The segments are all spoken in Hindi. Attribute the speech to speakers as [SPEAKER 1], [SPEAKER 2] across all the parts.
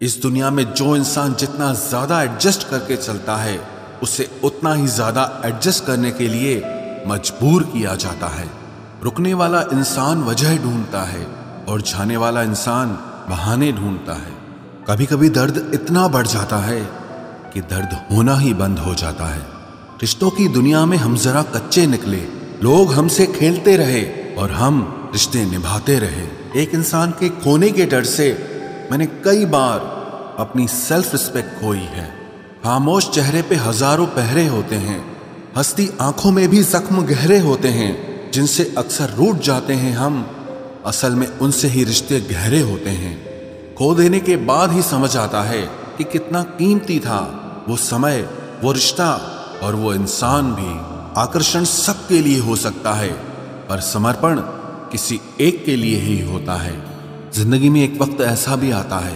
[SPEAKER 1] इस दुनिया में जो इंसान जितना ज्यादा एडजस्ट करके चलता है उसे उतना ही ज्यादा एडजस्ट करने के लिए मजबूर किया जाता है। रुकने वाला इंसान वजह ढूंढता है और जाने वाला इंसान बहाने ढूंढता है। कभी कभी दर्द इतना बढ़ जाता है कि दर्द होना ही बंद हो जाता है। रिश्तों की दुनिया में हम जरा कच्चे निकले, लोग हमसे खेलते रहे और हम रिश्ते निभाते रहे। एक इंसान के खोने के डर से मैंने कई बार अपनी सेल्फ रिस्पेक्ट खोई है। खामोश चेहरे पे हजारों पहरे होते हैं, हंसती आंखों में भी जख्म गहरे होते हैं, जिनसे अक्सर रूठ जाते हैं हम, असल में उनसे ही रिश्ते गहरे होते हैं। खो देने के बाद ही समझ आता है कि कितना कीमती था वो समय, वो रिश्ता और वो इंसान भी। आकर्षण सबके लिए हो सकता है पर समर्पण किसी एक के लिए ही होता है। जिंदगी में एक वक्त ऐसा भी आता है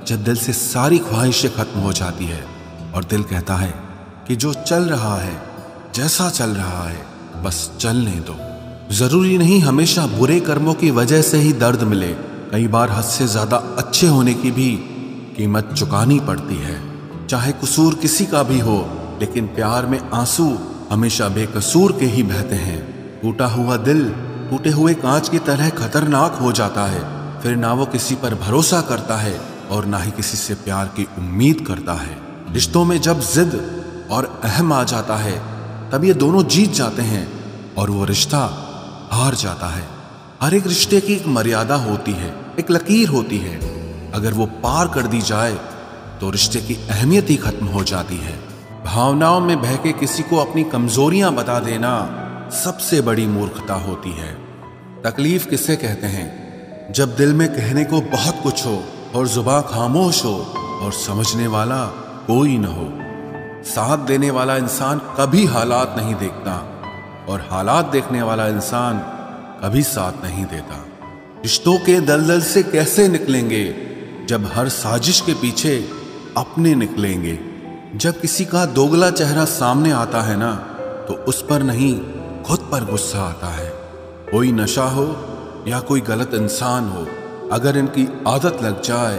[SPEAKER 1] जब दिल से सारी ख्वाहिशें खत्म हो जाती है और दिल कहता है कि जो चल रहा है, जैसा चल रहा है, बस चलने दो। जरूरी नहीं हमेशा बुरे कर्मों की वजह से ही दर्द मिले। कई बार हद से ज्यादा अच्छे होने की भी कीमत चुकानी पड़ती है। चाहे कसूर किसी का भी हो, लेकिन प्यार में आंसू हमेशा बेकसूर के ही बहते हैं। टूटा हुआ दिल टूटे हुए कांच की तरह खतरनाक हो जाता है। फिर ना वो किसी पर भरोसा करता है और ना ही किसी से प्यार की उम्मीद करता है। रिश्तों में जब जिद और अहम आ जाता है तब ये दोनों जीत जाते हैं और वो रिश्ता हार जाता है। हर एक रिश्ते की एक मर्यादा होती है, एक लकीर होती है। अगर वो पार कर दी जाए तो रिश्ते की अहमियत ही खत्म हो जाती है। भावनाओं में बह के किसी को अपनी कमजोरियां बता देना सबसे बड़ी मूर्खता होती है। तकलीफ किसे कहते हैं? जब दिल में कहने को बहुत कुछ हो और जुबान खामोश हो और समझने वाला कोई न हो। साथ देने वाला इंसान कभी हालात नहीं देखता और हालात देखने वाला इंसान कभी साथ नहीं देता। रिश्तों के दलदल से कैसे निकलेंगे जब हर साजिश के पीछे अपने निकलेंगे। जब किसी का दोगला चेहरा सामने आता है ना, तो उस पर नहीं खुद पर गुस्सा आता है। कोई नशा हो या कोई गलत इंसान हो, अगर इनकी आदत लग जाए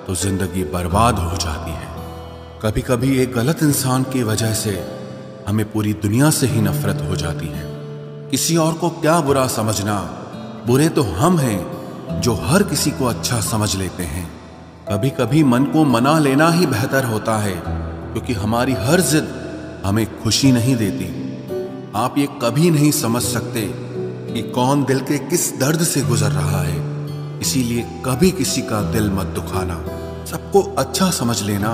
[SPEAKER 1] तो जिंदगी बर्बाद हो जाती है। कभी कभी एक गलत इंसान की वजह से हमें पूरी दुनिया से ही नफरत हो जाती है। किसी और को क्या बुरा समझना, बुरे तो हम हैं जो हर किसी को अच्छा समझ लेते हैं। कभी कभी मन को मना लेना ही बेहतर होता है, क्योंकि हमारी हर जिद हमें खुशी नहीं देती। आप ये कभी नहीं समझ सकते कि कौन दिल के किस दर्द से गुजर रहा है, इसीलिए कभी किसी का दिल मत दुखाना। सबको अच्छा समझ लेना,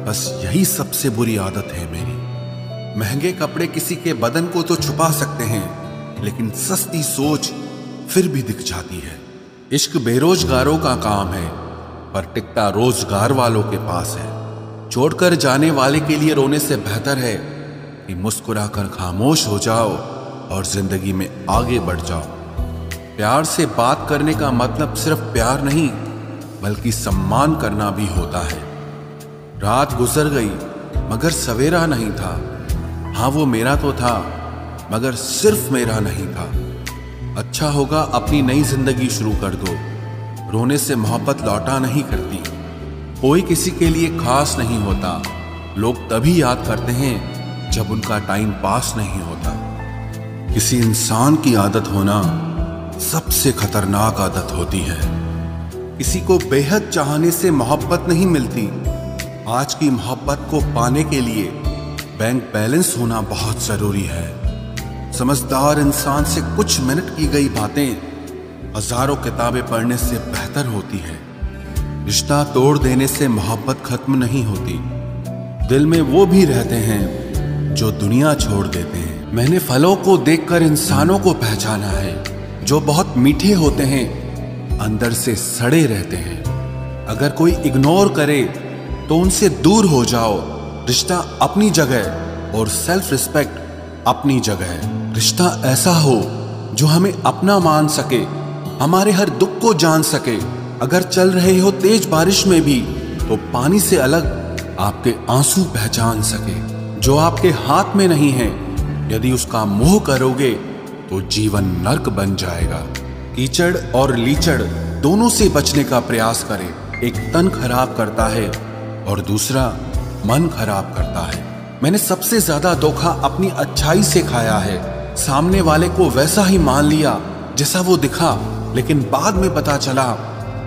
[SPEAKER 1] बस यही सबसे बुरी आदत है मेरी। महंगे कपड़े किसी के बदन को तो छुपा सकते हैं, लेकिन सस्ती सोच फिर भी दिख जाती है। इश्क बेरोजगारों का काम है, पर टिकता रोजगार वालों के पास है। छोड़कर जाने वाले के लिए रोने से बेहतर है कि मुस्कुराकर खामोश हो जाओ और जिंदगी में आगे बढ़ जाओ। प्यार से बात करने का मतलब सिर्फ प्यार नहीं, बल्कि सम्मान करना भी होता है। रात गुजर गई मगर सवेरा नहीं था। हाँ, वो मेरा तो था मगर सिर्फ मेरा नहीं था। अच्छा होगा अपनी नई जिंदगी शुरू कर दो। रोने से मोहब्बत लौटा नहीं करती। कोई किसी के लिए खास नहीं होता। लोग तभी याद करते हैं जब उनका टाइम पास नहीं होता। किसी इंसान की आदत होना सबसे खतरनाक आदत होती है। किसी को बेहद चाहने से मोहब्बत नहीं मिलती। आज की मोहब्बत को पाने के लिए बैंक बैलेंस होना बहुत जरूरी है। समझदार इंसान से कुछ मिनट की गई बातें हजारों किताबें पढ़ने से बेहतर होती है। रिश्ता तोड़ देने से मोहब्बत खत्म नहीं होती। दिल में वो भी रहते हैं जो दुनिया छोड़ देते हैं। मैंने फलों को देखकर इंसानों को पहचाना है, जो बहुत मीठे होते हैं अंदर से सड़े रहते हैं। अगर कोई इग्नोर करे तो उनसे दूर हो जाओ। रिश्ता अपनी जगह और सेल्फ रिस्पेक्ट अपनी जगह। रिश्ता ऐसा हो जो हमें अपना मान सके, हमारे हर दुख को जान सके। अगर चल रहे हो तेज बारिश में भी तो पानी से अलग आपके आंसू पहचान सके। जो आपके हाथ में नहीं है, यदि उसका मोह करोगे तो जीवन नर्क बन जाएगा। कीचड़ और लीचड़ दोनों से बचने का प्रयास करें। एक तन खराब करता है और दूसरा मन खराब करता है। मैंने सबसे ज्यादा धोखा अपनी अच्छाई से खाया है। सामने वाले को वैसा ही मान लिया जैसा वो दिखा, लेकिन बाद में पता चला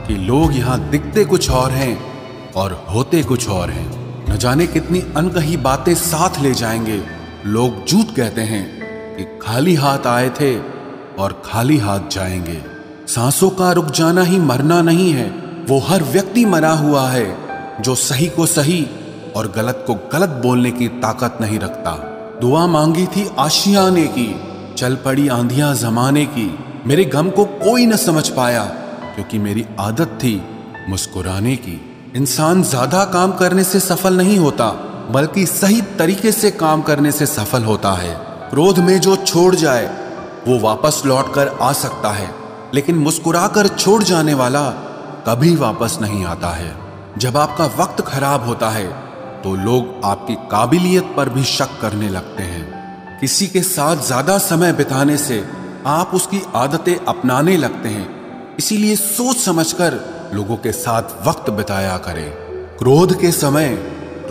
[SPEAKER 1] कि लोग यहाँ दिखते कुछ और हैं और होते कुछ और हैं। न जाने कितनी अनकही बातें साथ ले जाएंगे। लोग झूठ कहते हैं कि खाली हाथ आए थे और खाली हाथ जाएंगे। सांसों का रुक जाना ही मरना नहीं है, वो हर व्यक्ति मरा हुआ है जो सही को सही और गलत को गलत बोलने की ताकत नहीं रखता। दुआ मांगी थी आशियाने की, चल पड़ी आंधियां जमाने की। मेरे गम को कोई न समझ पाया क्योंकि मेरी आदत थी मुस्कुराने की। इंसान ज्यादा काम करने से सफल नहीं होता, बल्कि सही तरीके से काम करने से सफल होता है। क्रोध में जो छोड़ जाए वो वापस लौट कर आ सकता है, लेकिन मुस्कुराकर छोड़ जाने वाला कभी वापस नहीं आता है। जब आपका वक्त खराब होता है तो लोग आपकी काबिलियत पर भी शक करने लगते हैं। किसी के साथ ज्यादा समय बिताने से आप उसकी आदतें अपनाने लगते हैं। इसीलिए सोच समझकर लोगों के साथ वक्त बिताया करें। क्रोध के समय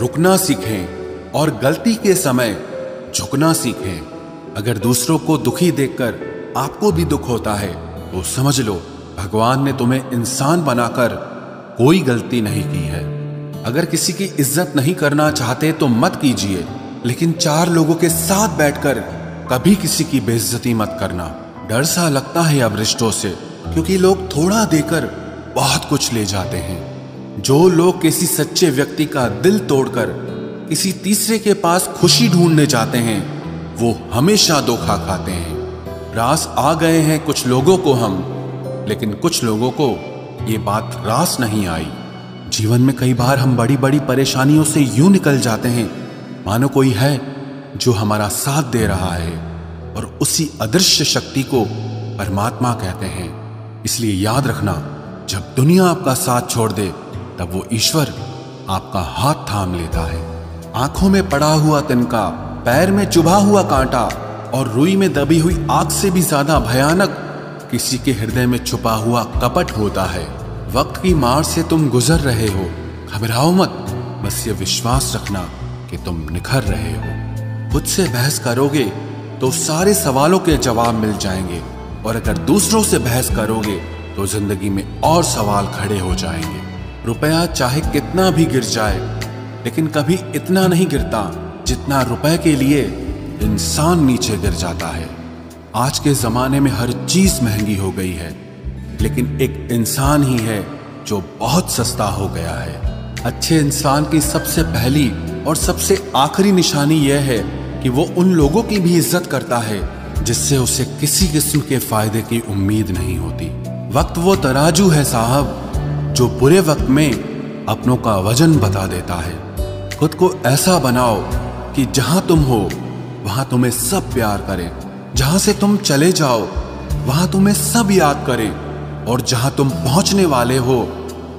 [SPEAKER 1] रुकना सीखें और गलती के समय झुकना सीखें। अगर दूसरों को दुखी देखकर आपको भी दुख होता है तो समझ लो भगवान ने तुम्हें इंसान बनाकर कोई गलती नहीं की है। अगर किसी की इज्जत नहीं करना चाहते तो मत कीजिए, लेकिन चार लोगों के साथ बैठकर कभी किसी की बेइज्जती मत करना। डर सा लगता है अब रिश्तों से, क्योंकि लोग थोड़ा देकर बहुत कुछ ले जाते हैं। जो लोग किसी सच्चे व्यक्ति का दिल तोड़कर किसी तीसरे के पास खुशी ढूंढने जाते हैं वो हमेशा धोखा खाते हैं। रास आ गए हैं कुछ लोगों को हम, लेकिन कुछ लोगों को ये बात रास नहीं आई। जीवन में कई बार हम बड़ी बड़ी परेशानियों से यूं निकल जाते हैं मानो कोई है जो हमारा साथ दे रहा है, और उसी अदृश्य शक्ति को परमात्मा कहते हैं। इसलिए याद रखना, जब दुनिया आपका साथ छोड़ दे तब वो ईश्वर आपका हाथ थाम लेता है। आंखों में पड़ा हुआ तिनका, पैर में चुभा हुआ कांटा और रुई में दबी हुई आग से भी ज्यादा भयानक किसी के हृदय में छुपा हुआ कपट होता है। वक्त की मार से तुम गुजर रहे हो, घबराओ मत, बस ये विश्वास रखना कि तुम निखर रहे हो। खुद से बहस करोगे तो सारे सवालों के जवाब मिल जाएंगे, और अगर दूसरों से बहस करोगे तो जिंदगी में और सवाल खड़े हो जाएंगे। रुपया चाहे कितना भी गिर जाए, लेकिन कभी इतना नहीं गिरता जितना रुपए के लिए इंसान नीचे गिर जाता है। आज के जमाने में हर चीज महंगी हो गई है, लेकिन एक इंसान ही है जो बहुत सस्ता हो गया है। अच्छे इंसान की सबसे पहली और सबसे आखिरी निशानी यह है कि वो उन लोगों की भी इज्जत करता है जिससे उसे किसी किस्म के फायदे की उम्मीद नहीं होती। वक्त वो तराजू है साहब जो बुरे वक्त में अपनों का वजन बता देता है। खुद को ऐसा बनाओ कि जहां तुम हो वहां तुम्हें सब प्यार करें, जहां से तुम चले जाओ वहां तुम्हें सब याद करें, और जहां तुम पहुंचने वाले हो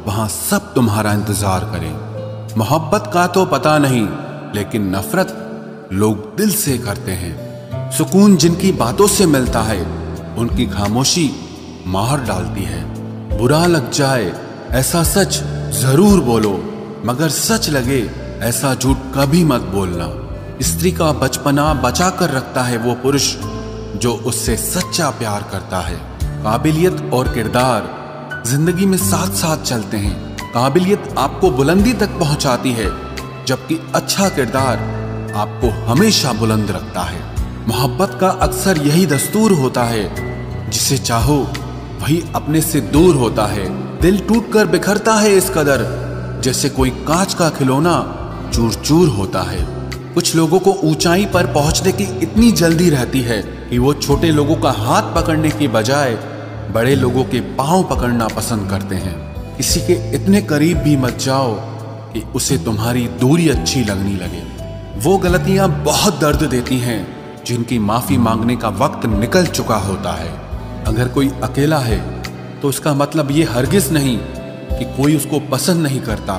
[SPEAKER 1] वहां सब तुम्हारा इंतजार करें। मोहब्बत का तो पता नहीं, लेकिन नफरत लोग दिल से करते हैं। सुकून जिनकी बातों से मिलता है उनकी खामोशी मार डालती है। बुरा लग जाए ऐसा सच जरूर बोलो, मगर सच लगे ऐसा झूठ कभी मत बोलना। स्त्री का बचपना बचा कर रखता है वो पुरुष जो उससे सच्चा प्यार करता है। काबिलियत और किरदार जिंदगी में साथ साथ चलते हैं। काबिलियत आपको बुलंदी तक पहुंचाती है, जबकि अच्छा किरदार आपको हमेशा बुलंद रखता है। मोहब्बत का अक्सर यही दस्तूर होता है, जिसे चाहो वही अपने से दूर होता है। दिल टूटकर बिखरता है इस कदर जैसे कोई कांच का खिलौना चूर चूर होता है। कुछ लोगों को ऊंचाई पर पहुंचने की इतनी जल्दी रहती है कि वो छोटे लोगों का हाथ पकड़ने की बजाय बड़े लोगों के पांव पकड़ना पसंद करते हैं। किसी के इतने करीब भी मत जाओ कि उसे तुम्हारी दूरी अच्छी लगने लगे। वो गलतियां बहुत दर्द देती हैं जिनकी माफी मांगने का वक्त निकल चुका होता है। अगर कोई अकेला है तो उसका मतलब ये हरगिज नहीं कि कोई उसको पसंद नहीं करता,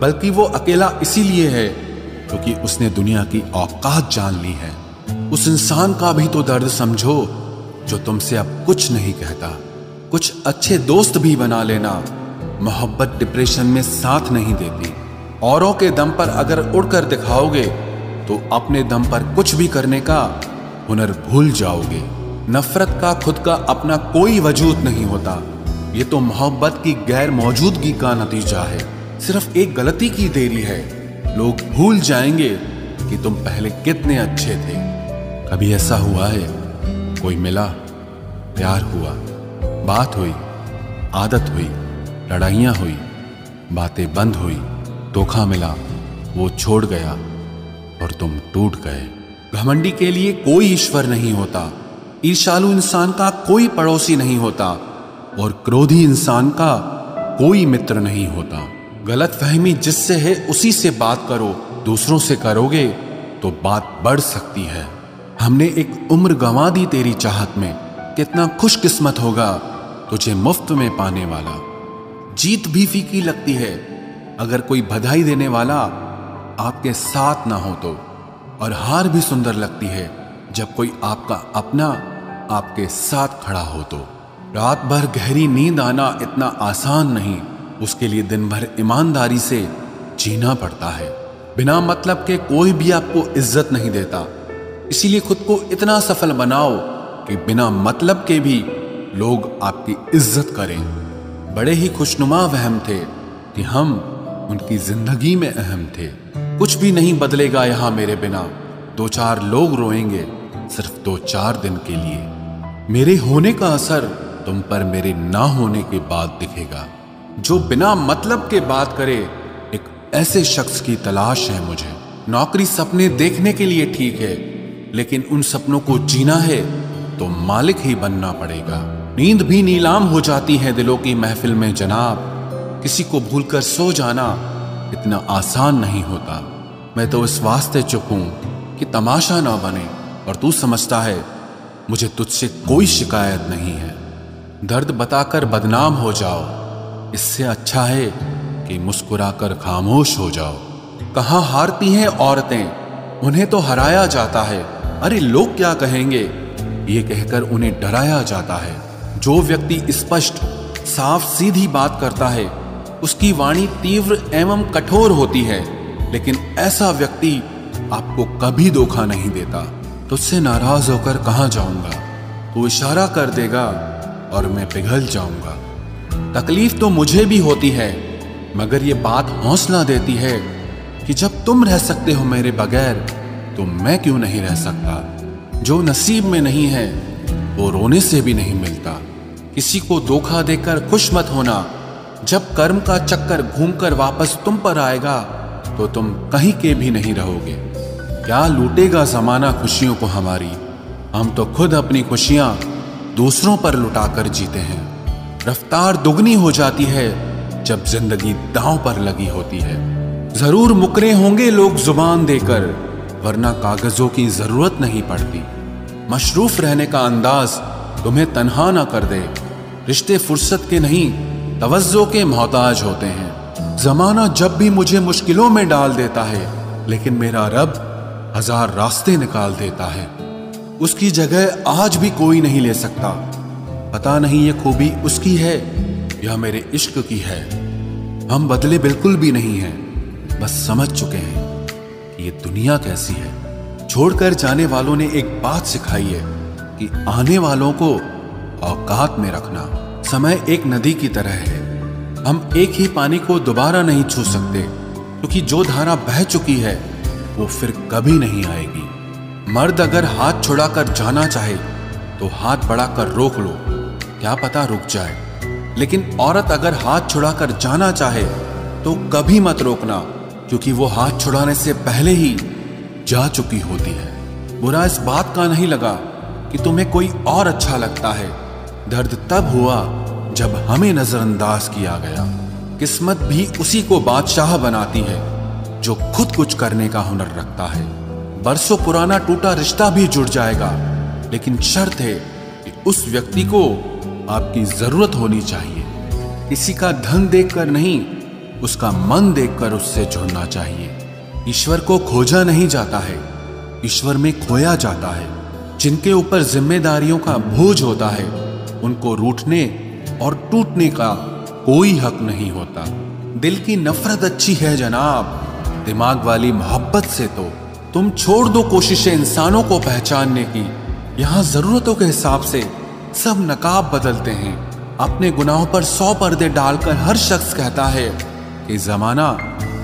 [SPEAKER 1] बल्कि वो अकेला इसीलिए है क्योंकि उसने दुनिया की औकात जान ली है। उस इंसान का भी तो दर्द समझो जो तुमसे अब कुछ नहीं कहता। कुछ अच्छे दोस्त भी बना लेना, मोहब्बत डिप्रेशन में साथ नहीं देती। औरों के दम पर अगर उड़कर दिखाओगे तो अपने दम पर कुछ भी करने का हुनर भूल जाओगे। नफरत का खुद का अपना कोई वजूद नहीं होता। ये तो मोहब्बत की गैर मौजूदगी का नतीजा है। सिर्फ एक गलती की देरी है। लोग भूल जाएंगे कि तुम पहले कितने अच्छे थे। कभी ऐसा हुआ है, कोई मिला, प्यार हुआ, बात हुई, आदत हुई, लड़ाइयाँ हुई, बातें बंद हुई, धोखा मिला, वो छोड़ गया और तुम टूट गए। घमंडी के लिए कोई ईश्वर नहीं होता। ईर्ष्यालु इंसान का कोई पड़ोसी नहीं होता और क्रोधी इंसान का कोई मित्र नहीं होता। गलतफहमी जिससे है उसी से बात करो। दूसरों से करोगे तो बात बढ़ सकती है। हमने एक उम्र गंवा दी तेरी चाहत में। कितना खुशकिस्मत होगा तुझे मुफ्त में पाने वाला। जीत भी फीकी लगती है अगर कोई बधाई देने वाला आपके साथ ना हो तो, और हार भी सुंदर लगती है जब कोई आपका अपना आपके साथ खड़ा हो तो। रात भर गहरी नींद आना इतना आसान नहीं। उसके लिए दिन भर ईमानदारी से जीना पड़ता है। बिना मतलब के कोई भी आपको इज्जत नहीं देता। इसीलिए खुद को इतना सफल बनाओ कि बिना मतलब के भी लोग आपकी इज्जत करें। बड़े ही खुशनुमा वहम थे कि हम उनकी जिंदगी में अहम थे। कुछ भी नहीं बदलेगा यहां मेरे बिना। 2-4 लोग रोएंगे सिर्फ 2-4 दिन के लिए। मेरे होने का असर तुम पर मेरे ना होने के बाद दिखेगा। जो बिना मतलब के बात करे, एक ऐसे शख्स की तलाश है मुझे। नौकरी सपने देखने के लिए ठीक है, लेकिन उन सपनों को जीना है तो मालिक ही बनना पड़ेगा। नींद भी नीलाम हो जाती है दिलों की महफिल में जनाब। किसी को भूलकर सो जाना इतना आसान नहीं होता। मैं तो इस वास्ते चुप हूं कि तमाशा ना बने, और तू समझता है मुझे तुझसे कोई शिकायत नहीं है। दर्द बताकर बदनाम हो जाओ, इससे अच्छा है कि मुस्कुराकर खामोश हो जाओ। कहाँ हारती हैं औरतें, उन्हें तो हराया जाता है। अरे लोग क्या कहेंगे, ये कहकर उन्हें डराया जाता है। जो व्यक्ति स्पष्ट साफ सीधी बात करता है उसकी वाणी तीव्र एवं कठोर होती है, लेकिन ऐसा व्यक्ति आपको कभी धोखा नहीं देता। तुझसे नाराज होकर कहाँ जाऊंगा, तू इशारा कर देगा और मैं पिघल जाऊंगा। तकलीफ तो मुझे भी होती है, मगर ये बात हौसला देती है कि जब तुम रह सकते हो मेरे बगैर तो मैं क्यों नहीं रह सकता। जो नसीब में नहीं है वो रोने से भी नहीं मिलता। किसी को धोखा देकर खुश मत होना। जब कर्म का चक्कर घूमकर वापस तुम पर आएगा तो तुम कहीं के भी नहीं रहोगे। क्या लूटेगा जमाना खुशियों को हमारी, हम तो खुद अपनी खुशियां दूसरों पर लुटाकर जीते हैं। रफ्तार दुगनी हो जाती है जब जिंदगी दांव पर लगी होती है। जरूर मुकरे होंगे लोग जुबान देकर, वरना कागजों की जरूरत नहीं पड़ती। मशरूफ रहने का अंदाज तुम्हें तन्हा ना कर दे। रिश्ते फुर्सत के नहीं तवज्जो के मोहताज होते हैं। जमाना जब भी मुझे मुश्किलों में डाल देता है, लेकिन मेरा रब 1000 रास्ते निकाल देता है। उसकी जगह आज भी कोई नहीं ले सकता। पता नहीं ये खूबी उसकी है या मेरे इश्क की है। हम बदले बिल्कुल भी नहीं हैं, बस समझ चुके हैं कि ये दुनिया कैसी है। छोड़कर जाने वालों ने एक बात सिखाई है कि आने वालों को औकात में रखना। समय एक नदी की तरह है। हम एक ही पानी को दोबारा नहीं छू सकते, क्योंकि जो धारा बह चुकी है वो फिर कभी नहीं आएगी। मर्द अगर हाथ छुड़ाकर जाना चाहे तो हाथ बढ़ाकर रोक लो, क्या पता रुक जाए। लेकिन औरत अगर हाथ छुड़ाकर जाना चाहे तो कभी मत रोकना, क्योंकि वो हाथ छुड़ाने से पहले ही जा चुकी होती है। बुरा इस बात का नहीं लगा कि तुम्हें कोई और अच्छा लगता है। दर्द तब हुआ जब हमें नजरअंदाज किया गया। किस्मत भी उसी को बादशाह बनाती है जो खुद कुछ करने का हुनर रखता है। बरसों पुराना टूटा रिश्ता भी जुड़ जाएगा, लेकिन शर्त है कि उस व्यक्ति को आपकी जरूरत होनी चाहिए। किसी का धन देखकर नहीं, उसका मन देखकर उससे जुड़ना चाहिए। ईश्वर को खोजा नहीं जाता है, ईश्वर में खोया जाता है। जिनके ऊपर जिम्मेदारियों का बोझ होता है उनको रूठने और टूटने का कोई हक नहीं होता। दिल की नफरत अच्छी है जनाब, दिमाग वाली मोहब्बत से तो तुम छोड़ दो कोशिशें इंसानों को पहचानने की। यहाँ जरूरतों के हिसाब से सब नकाब बदलते हैं। अपने गुनाहों पर 100 पर्दे डालकर हर शख्स कहता है कि जमाना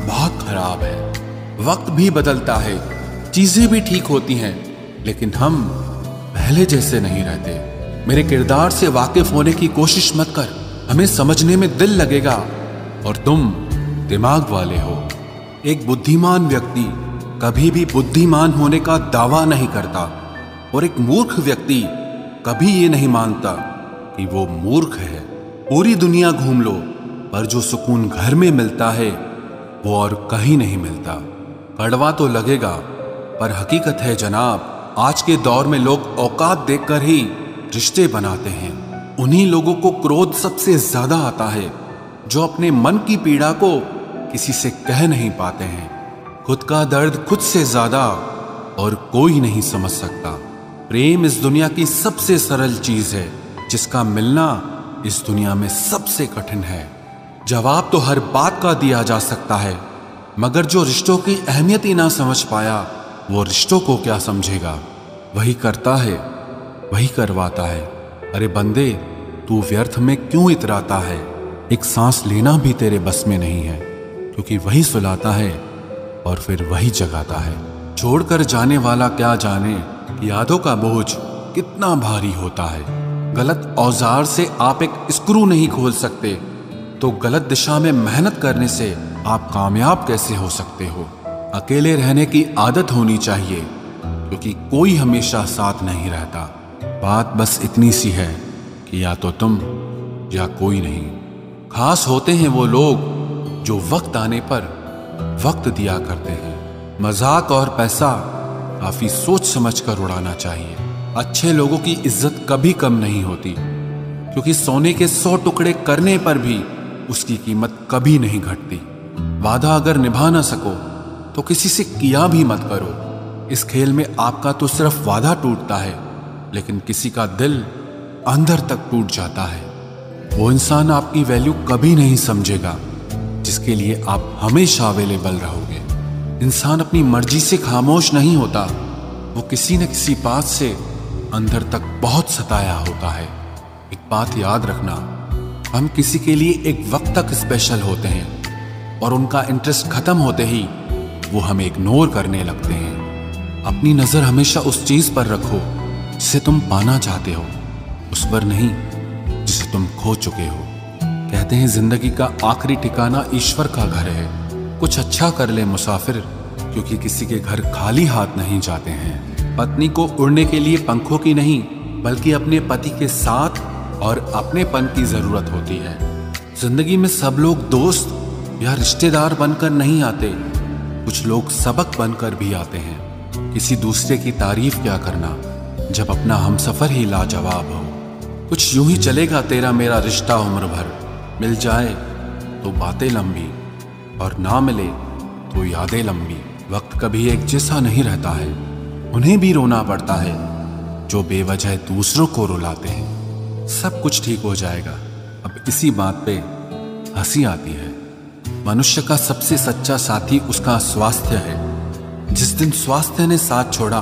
[SPEAKER 1] बहुत खराब है। वक्त भी बदलता है, चीजें भी ठीक होती हैं, लेकिन हम पहले जैसे नहीं रहते। मेरे किरदार से वाकिफ होने की कोशिश मत कर, हमें समझने में दिल लगेगा और तुम दिमाग वाले हो। एक बुद्धिमान व्यक्ति कभी भी बुद्धिमान होने का दावा नहीं करता और एक मूर्ख व्यक्ति कभी ये नहीं मानता कि वो मूर्ख है। पूरी दुनिया घूम लो, पर जो सुकून घर में मिलता है वो और कहीं नहीं मिलता। कड़वा तो लगेगा, पर हकीकत है जनाब, आज के दौर में लोग औकात देखकर ही रिश्ते बनाते हैं। उन्हीं लोगों को क्रोध सबसे ज्यादा आता है जो अपने मन की पीड़ा को किसी से कह नहीं पाते हैं। खुद का दर्द खुद से ज्यादा और कोई नहीं समझ सकता। प्रेम इस दुनिया की सबसे सरल चीज है, जिसका मिलना इस दुनिया में सबसे कठिन है। जवाब तो हर बात का दिया जा सकता है, मगर जो रिश्तों की अहमियत ही ना समझ पाया वो रिश्तों को क्या समझेगा। वही करता है, वही करवाता है। अरे बंदे, तू व्यर्थ में क्यों इतराता है? एक सांस लेना भी तेरे बस में नहीं है, क्योंकि वही सुलाता है और फिर वही जगाता है। छोड़कर जाने वाला क्या जाने यादों का बोझ कितना भारी होता है। गलत औजार से आप एक स्क्रू नहीं खोल सकते, तो गलत दिशा में मेहनत करने से आप कामयाब कैसे हो सकते हो? अकेले रहने की आदत होनी चाहिए, क्योंकि कोई हमेशा साथ नहीं रहता। बात बस इतनी सी है कि या तो तुम या कोई नहीं। खास होते हैं वो लोग जो वक्त आने पर वक्त दिया करते हैं। मजाक और पैसा काफी सोच समझ कर उड़ाना चाहिए। अच्छे लोगों की इज्जत कभी कम नहीं होती, क्योंकि सोने के 100 टुकड़े करने पर भी उसकी कीमत कभी नहीं घटती। वादा अगर निभा ना सको तो किसी से किया भी मत करो। इस खेल में आपका तो सिर्फ वादा टूटता है, लेकिन किसी का दिल अंदर तक टूट जाता है। वो इंसान आपकी वैल्यू कभी नहीं समझेगा जिसके लिए आप हमेशा अवेलेबल रहोगे। इंसान अपनी मर्जी से खामोश नहीं होता, वो किसी न किसी बात से अंदर तक बहुत सताया होता है। एक बात याद रखना, हम किसी के लिए एक वक्त तक स्पेशल होते हैं और उनका इंटरेस्ट खत्म होते ही वो हमें इग्नोर करने लगते हैं। अपनी नजर हमेशा उस चीज पर रखो जिसे तुम पाना चाहते हो, उस पर नहीं जिसे तुम खो चुके हो। कहते हैं जिंदगी का आखिरी ठिकाना ईश्वर का घर है। कुछ अच्छा कर ले मुसाफिर, क्योंकि किसी के घर खाली हाथ नहीं जाते हैं। पत्नी को उड़ने के लिए पंखों की नहीं, बल्कि अपने पति के साथ और अपनेपन की जरूरत होती है। जिंदगी में सब लोग दोस्त या रिश्तेदार बनकर नहीं आते, कुछ लोग सबक बनकर भी आते हैं। किसी दूसरे की तारीफ क्या करना जब अपना हमसफर ही लाजवाब हो। कुछ यूं ही चलेगा तेरा मेरा रिश्ता उम्र भर, मिल जाए तो बातें लंबी और ना मिले तो यादें लंबी। वक्त कभी एक जैसा नहीं रहता है, उन्हें भी रोना पड़ता है जो बेवजह दूसरों को रुलाते हैं। सब कुछ ठीक हो जाएगा। अब इसी बात पे हंसी आती है। मनुष्य का सबसे सच्चा साथी उसका स्वास्थ्य है। जिस दिन स्वास्थ्य ने साथ छोड़ा